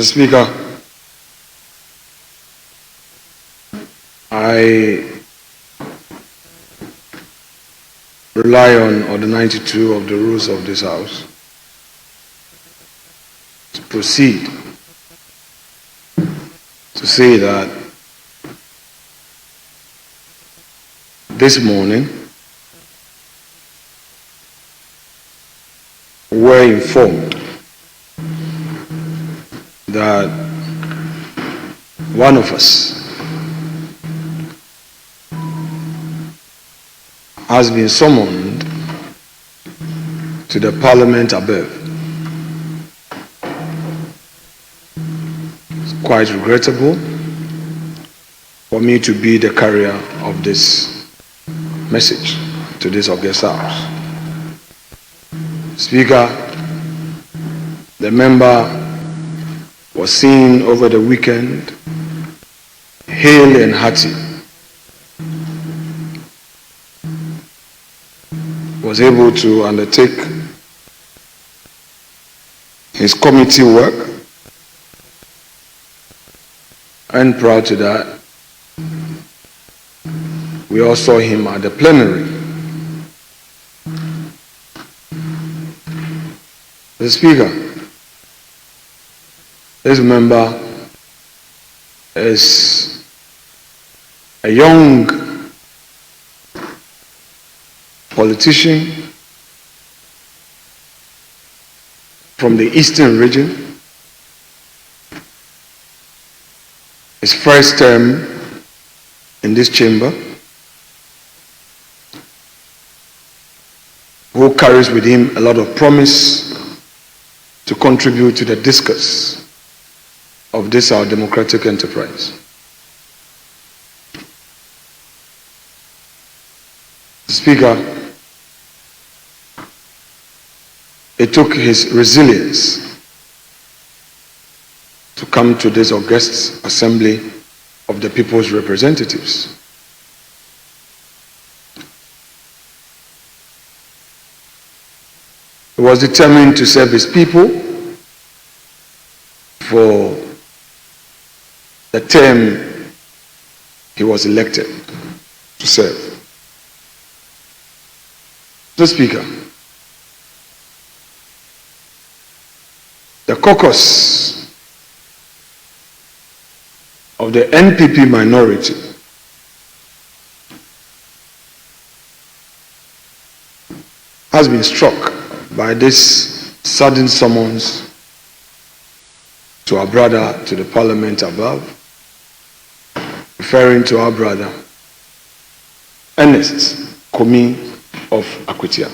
Mr. Speaker, I rely on Order 92 of the rules of this House to proceed to say that this morning we were informed that one of us has been summoned to the Parliament above. It's quite regrettable for me to be the carrier of this message to this august House. Speaker, the member was seen over the weekend hale and hearty, was able to undertake his committee work, and prior to that, we all saw him at the plenary. The Speaker, this member is a young politician from the eastern region. His first term in this chamber, who carries with him a lot of promise to contribute to the discourse of this our democratic enterprise. Speaker, it took his resilience to come to this august assembly of the people's representatives. He was determined to serve his people for the term he was elected to serve. Mr. Speaker, the caucus of the NPP minority has been struck by this sudden summons to our brother to the Parliament above, referring to our brother Ernest Komi of Akwatia.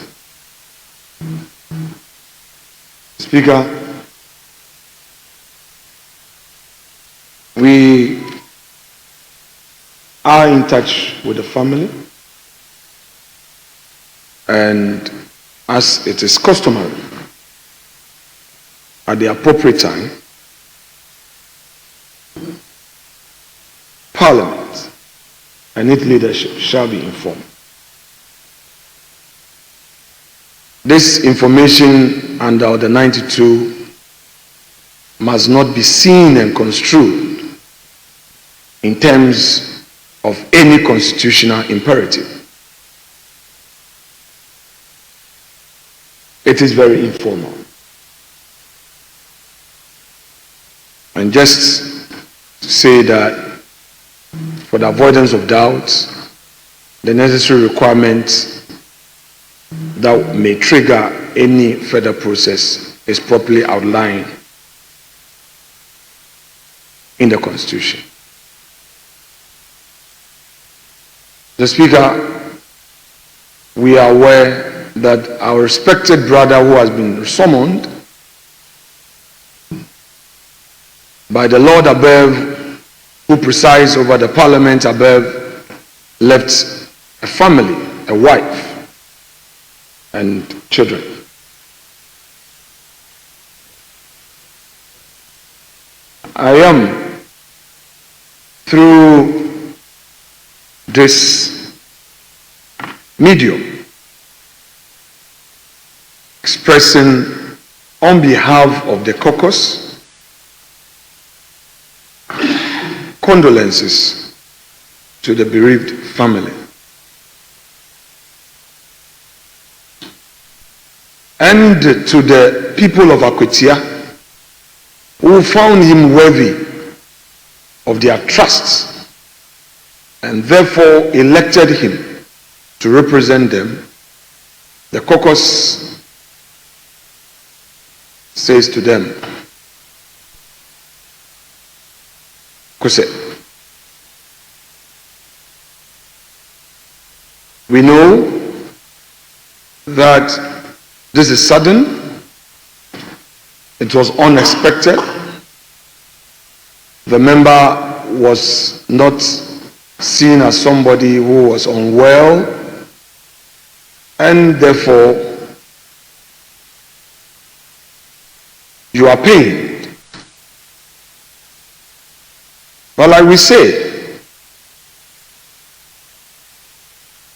Speaker, we are in touch with the family, and as it is customary, at the appropriate time, Parliament and its leadership shall be informed. This information under Order 92 must not be seen and construed in terms of any constitutional imperative. It is very informal. And just to say that for the avoidance of doubt, the necessary requirements that may trigger any further process is properly outlined in the Constitution. The Speaker, we are aware that our respected brother who has been summoned by the Lord above, who presides over the Parliament above, left a family, a wife, and children. I am, through this medium, expressing on behalf of the caucus condolences to the bereaved family. And to the people of Akwatia who found him worthy of their trust and therefore elected him to represent them, the caucus says to them, Kwesi, we know that this is sudden, it was unexpected. The member was not seen as somebody who was unwell, and therefore you are pained. But like we say,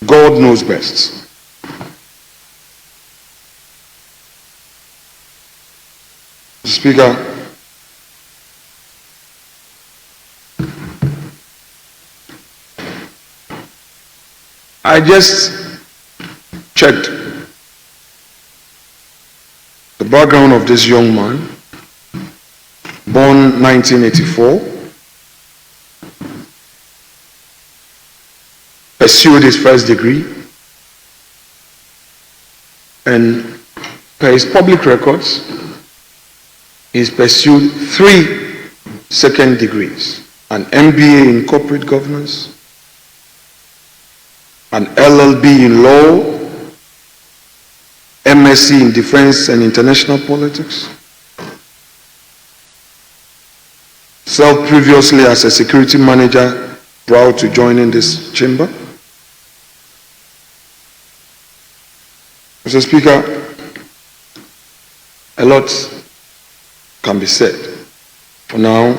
God knows best. Speaker, I just checked the background of this young man, born 1984, pursued his first degree, and per his public records, he's pursued 3 second degrees, an MBA in corporate governance, an LLB in law, MSc in defense and international politics, served previously as a security manager prior to joining this chamber. Mr. Speaker, a lot can be said. For now,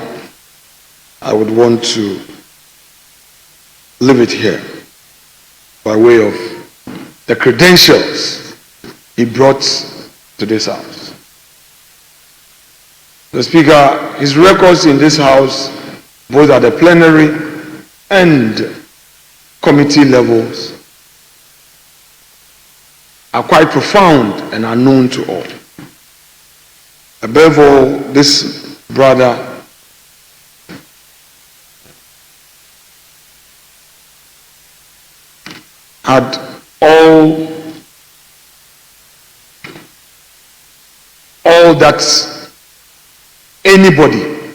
I would want to leave it here by way of the credentials he brought to this house. The Speaker, his records in this house, both at the plenary and committee levels, are quite profound and are known to all. Above all, this brother had all that anybody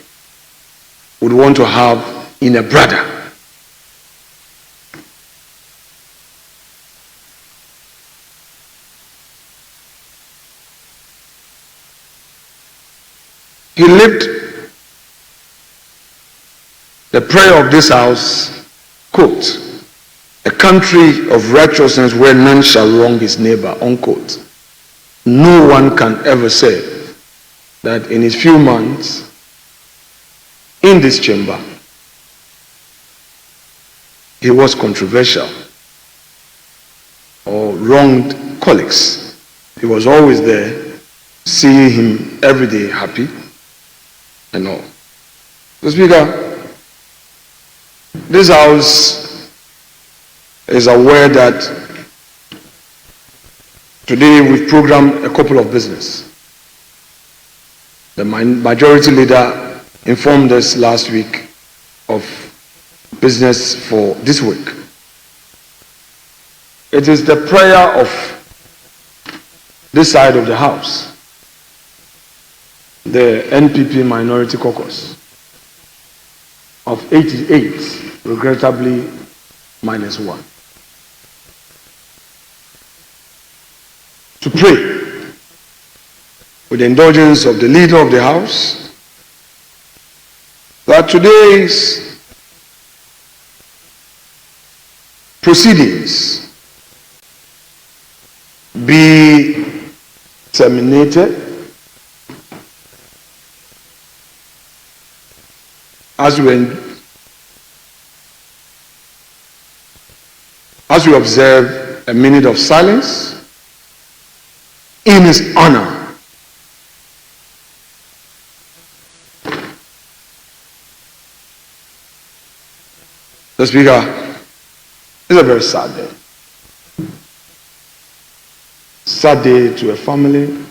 would want to have in a brother. He lived the prayer of this house, quote, a country of righteousness where none shall wrong his neighbor, unquote. No one can ever say that in his few months in this chamber, he was controversial or wronged colleagues. He was always there, seeing him every day happy and all. So, Speaker, this house is aware that today we've programmed a couple of business. The majority leader informed us last week of business for this week. It is the prayer of this side of the house, the NPP Minority Caucus, of 88, regrettably -1. To pray with the indulgence of the leader of the house that today's proceedings be terminated as we observe a minute of silence in his honor. The Speaker, it's a very sad day. Sad day to a family,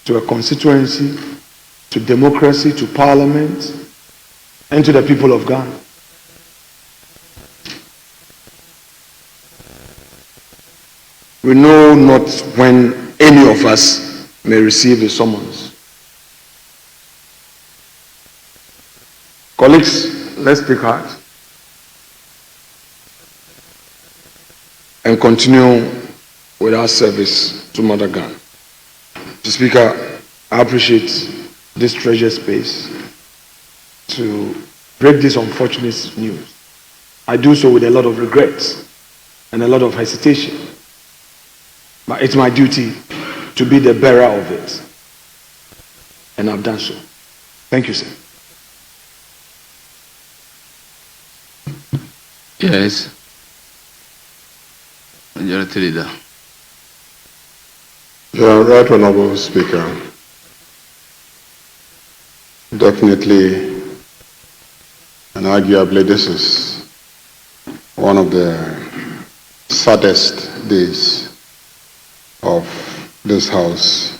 to a constituency, to democracy, to parliament, and to the people of Ghana. We know not when any of us may receive a summons. Colleagues, let's take heart and continue with our service to Mother Ghana. Mr. Speaker, I appreciate this treasure space to break this unfortunate news. I do so with a lot of regrets and a lot of hesitation, but it's my duty to be the bearer of it, and I've done so. Thank you, sir. Yes. Majority Leader. Yeah, Right Honorable Speaker. Definitely and arguably this is one of the saddest days of this House.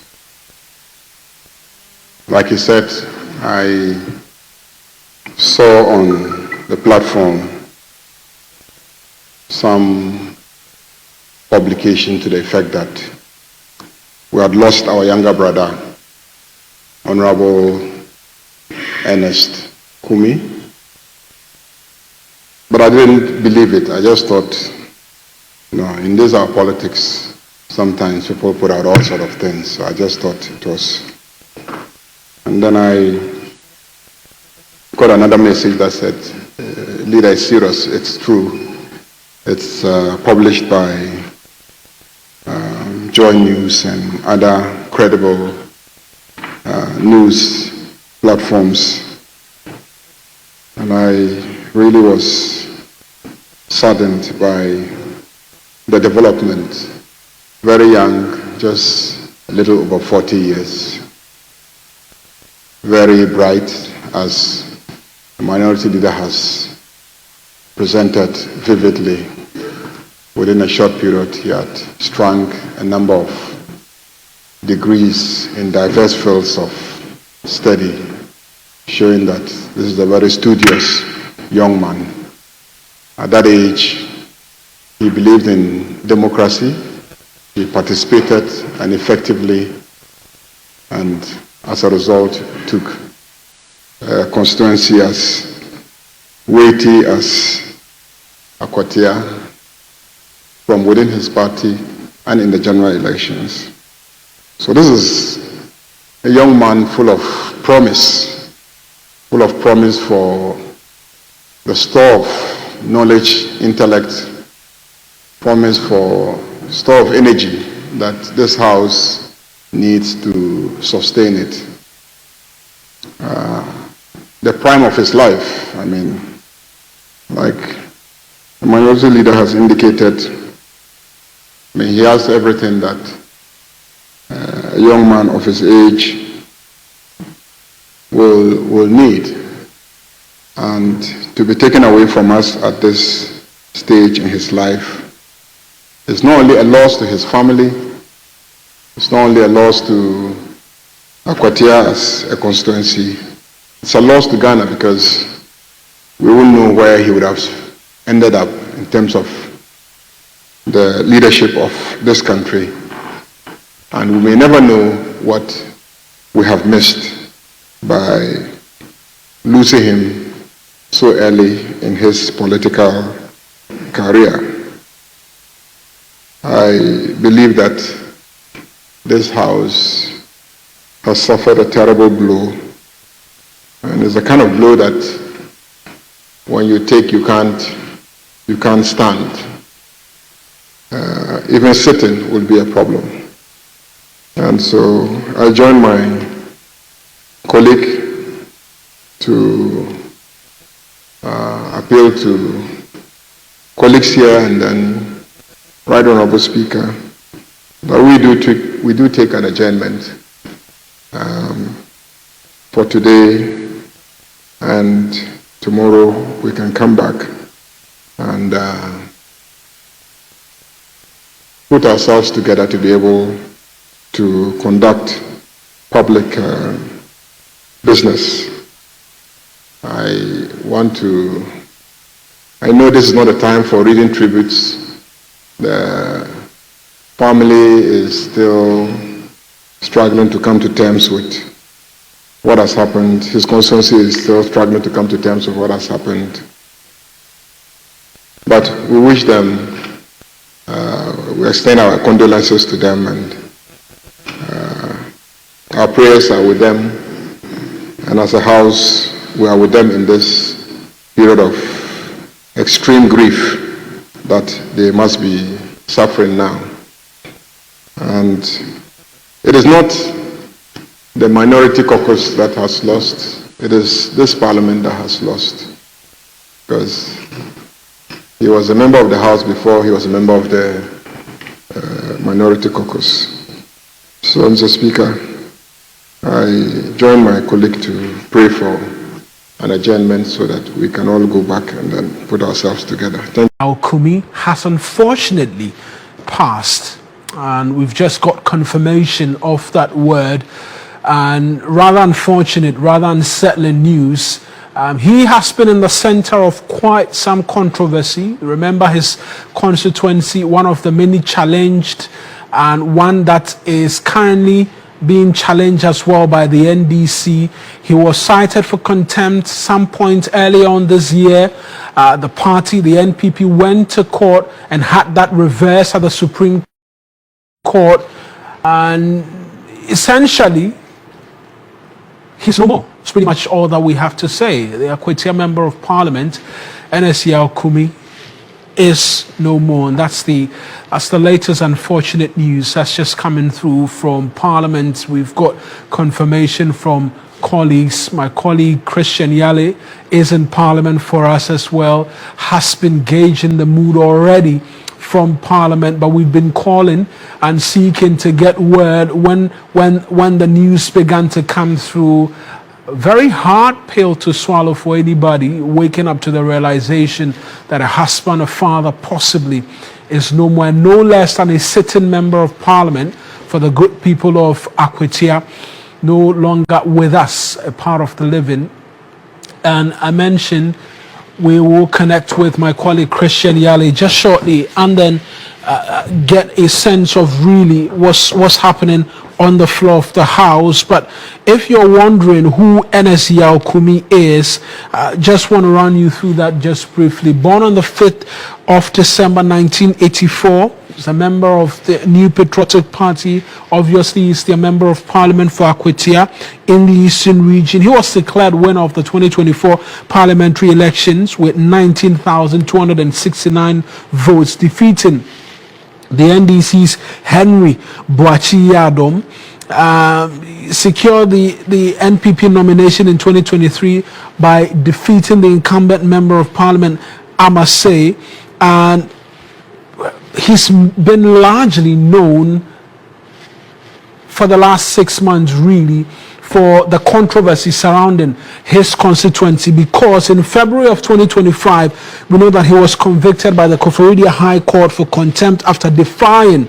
Like you said, I saw on the platform some publication to the effect that we had lost our younger brother, Honorable Ernest Kumi. But I didn't believe it. I just thought, in this our politics, sometimes people put out all sort of things. So I just thought it was. And then I got another message that said, Leader, is serious. It's true. It's published by Joy News and other credible news platforms. And I really was saddened by the development. Very young, just a little over 40 years. Very bright, as the Minority Leader has presented vividly. Within a short period, he had strung a number of degrees in diverse fields of study, showing that this is a very studious young man. At that age, he believed in democracy. He participated and effectively, and as a result, took a constituency as weighty as Akwatia from within his party and in the general elections. So this is a young man full of promise for the store of knowledge, intellect, promise for store of energy that this House needs to sustain it. The prime of his life, like the Minority Leader has indicated, he has everything that a young man of his age will need. And to be taken away from us at this stage in his life is not only a loss to his family, it's not only a loss to Akwatia as a constituency, it's a loss to Ghana, because we wouldn't know where he would have ended up in terms of the leadership of this country. And we may never know what we have missed by losing him so early in his political career. I believe that this House has suffered a terrible blow, and it's a kind of blow that when you take, you can't stand. Even sitting will be a problem. And so I join my colleague to appeal to colleagues here and then Right Honorable Speaker that we do take an adjournment for today, and tomorrow we can come back and put ourselves together to be able to conduct public business. I know this is not a time for reading tributes. The family is still struggling to come to terms with what has happened. His constituency is still struggling to come to terms with what has happened. But we wish them, we extend our condolences to them, and our prayers are with them. And as a house, we are with them in this period of extreme grief that they must be suffering now. And it is not the minority caucus that has lost, it is this parliament that has lost. Because he was a member of the House before he was a member of the minority caucus. So, Mr. Speaker, I join my colleague to pray for an adjournment so that we can all go back and then put ourselves together. Thank you. Kumi has unfortunately passed, and we've just got confirmation of that word, and rather unfortunate, rather unsettling news. He has been in the center of quite some controversy. Remember his constituency, one of the many challenged, and one that is currently being challenged as well by the NDC. He was cited for contempt some point earlier on this year. The party, the NPP, went to court and had that reversed at the Supreme Court. And essentially, he's no more. It's pretty much all that we have to say. The Akwatia Member of Parliament, NSEL Kumi, is no more, and that's the latest unfortunate news that's just coming through from Parliament. We've got confirmation from colleagues. My colleague Christian Yale is in Parliament for us as well, has been gauging the mood already from Parliament, but we've been calling and seeking to get word when the news began to come through. Very hard pill to swallow for anybody waking up to the realization that a husband, a father possibly is no more, no less than a sitting member of Parliament for the good people of Akwatia, no longer with us, a part of the living. And I mentioned we will connect with my colleague Christian Yale just shortly, and then get a sense of really what's happening on the floor of the House. But if you're wondering who NSEL Kumi is, just want to run you through that just briefly. Born on the 5th of December 1984, he's a member of the New Patriotic Party. Obviously, he's the member of Parliament for Akwatia in the Eastern region. He was declared winner of the 2024 parliamentary elections with 19,269 votes, defeating the NDC's Henry Boachi Yadom, secured the NPP nomination in 2023 by defeating the incumbent member of Parliament, Amasei, and he's been largely known for the last 6 months really for the controversy surrounding his constituency, because in February of 2025, we know that he was convicted by the Koforidua High Court for contempt after defying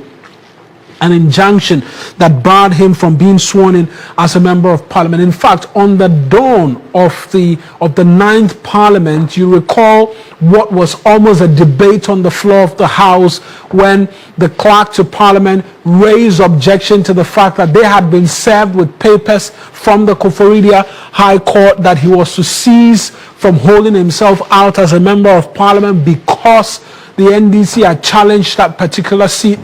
an injunction that barred him from being sworn in as a member of Parliament. In fact, on the dawn of the 9th Parliament, you recall what was almost a debate on the floor of the House when the clerk to Parliament raised objection to the fact that they had been served with papers from the Koforidua High Court that he was to cease from holding himself out as a member of Parliament because the NDC had challenged that particular seat.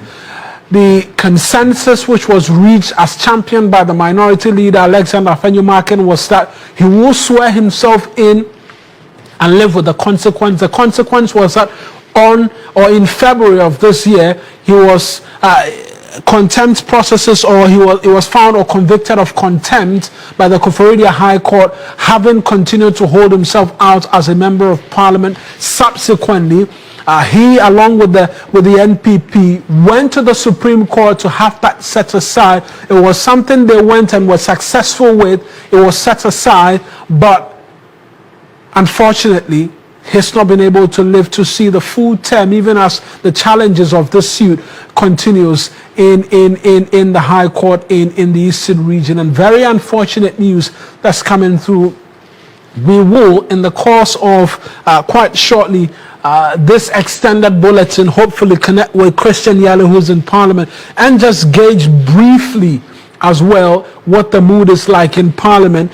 The consensus which was reached as championed by the minority leader Alexander Afenyo-Markin was that he will swear himself in and live with the consequence. The consequence was that in February of this year, he was contempt processes, or he was found or convicted of contempt by the Koforidua High Court, having continued to hold himself out as a member of Parliament. Subsequently, he, along with the NPP, went to the Supreme Court to have that set aside. It was something they went and were successful with. It was set aside, but unfortunately, he's not been able to live to see the full term, even as the challenges of this suit continues in the High Court in the Eastern region. And very unfortunate news that's coming through. We will, in the course of quite shortly, this extended bulletin, hopefully connect with Christian Yale, who's in Parliament, and just gauge briefly as well what the mood is like in Parliament.